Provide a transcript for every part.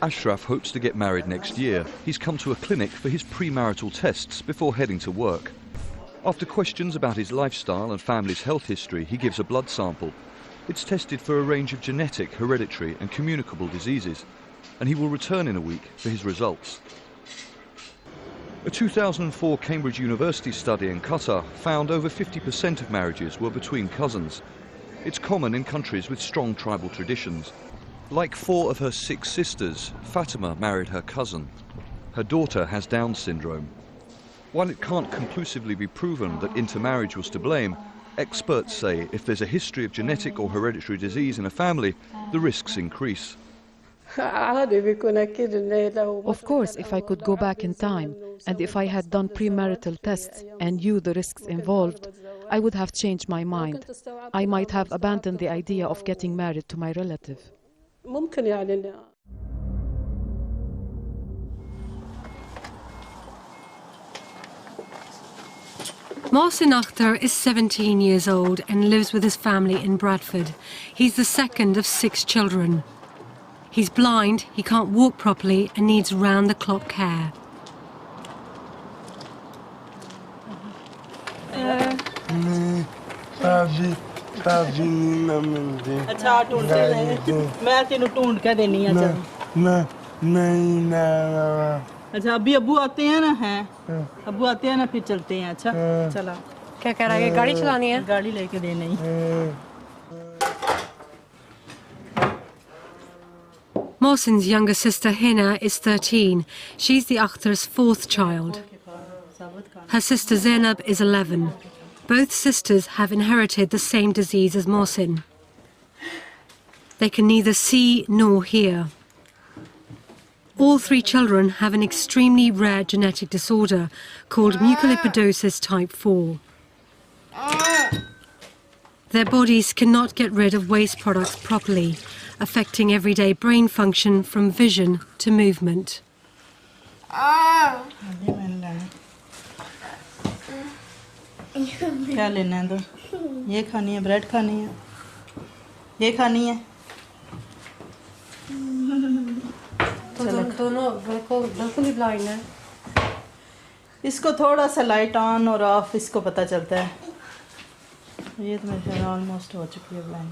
Ashraf hopes to get married next year. He's come to a clinic for his premarital tests before heading to work. After questions about his lifestyle and family's health history, he gives a blood sample. It's tested for a range of genetic, hereditary and communicable diseases, and he will return in a week for his results. A 2004 Cambridge University study in Qatar found over 50% of marriages were between cousins. It's common in countries with strong tribal traditions. Like 4 of her 6 sisters, Fatima married her cousin. Her daughter has Down syndrome. While it can't conclusively be proven that intermarriage was to blame, experts say if there's a history of genetic or hereditary disease in a family, the risks increase. Of course, if I could go back in time, and if I had done premarital tests and knew the risks involved, I would have changed my mind. I might have abandoned the idea of getting married to my relative. Mohsin Akhtar is 17 years old and lives with his family in Bradford. He's the second of 6 children. He's blind, he can't walk properly and needs round-the-clock care. अच्छा अभी अब्बू आते हैं ना हैं अब्बू आते हैं ना फिर चलते हैं अच्छा चला क्या कह रहा है गाड़ी चलानी है गाड़ी लेके देना ही Mohsin's younger sister Hina is 13. She's the Akhtar's 4th child. Her sister Zainab is 11. Both sisters have inherited the same disease as Mohsin. They can neither see nor hear. All 3 children have an extremely rare genetic disorder called mucolipidosis type 4. Their bodies cannot get rid of waste products properly, affecting everyday brain function from vision to movement. क्या लेना है तो ये खानी है bread खानी है ये खानी है दोनों बिल्कुल ही ब्लाइंड है इसको थोड़ा सा लाइट ऑन और ऑफ इसको पता चलता है ये तो मेरे ऑलमोस्ट हो चुकी है blind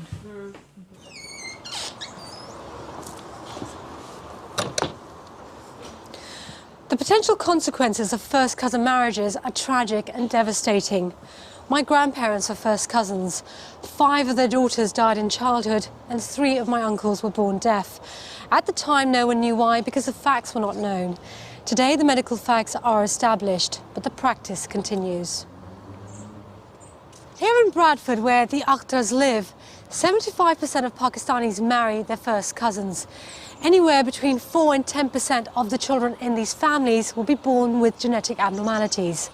The potential consequences of first cousin marriages are tragic and devastating. My grandparents were first cousins. 5 of their daughters died in childhood and 3 of my uncles were born deaf. At the time, no one knew why because the facts were not known. Today, the medical facts are established, but the practice continues. Here in Bradford, where the Akhtars live, 75% of Pakistanis marry their first cousins. Anywhere between 4 and 10% of the children in these families will be born with genetic abnormalities.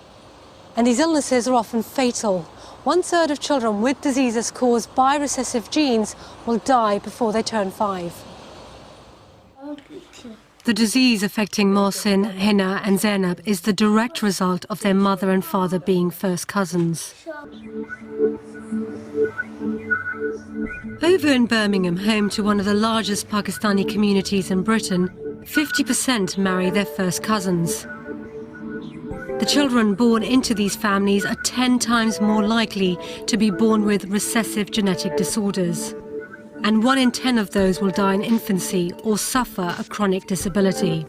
And these illnesses are often fatal. 1/3 of children with diseases caused by recessive genes will die before they turn 5. The disease affecting Mohsin, Hina and Zainab is the direct result of their mother and father being first cousins. Over in Birmingham, home to one of the largest Pakistani communities in Britain, 50% marry their first cousins. The children born into these families are 10 times more likely to be born with recessive genetic disorders. And 1 in 10 of those will die in infancy or suffer a chronic disability.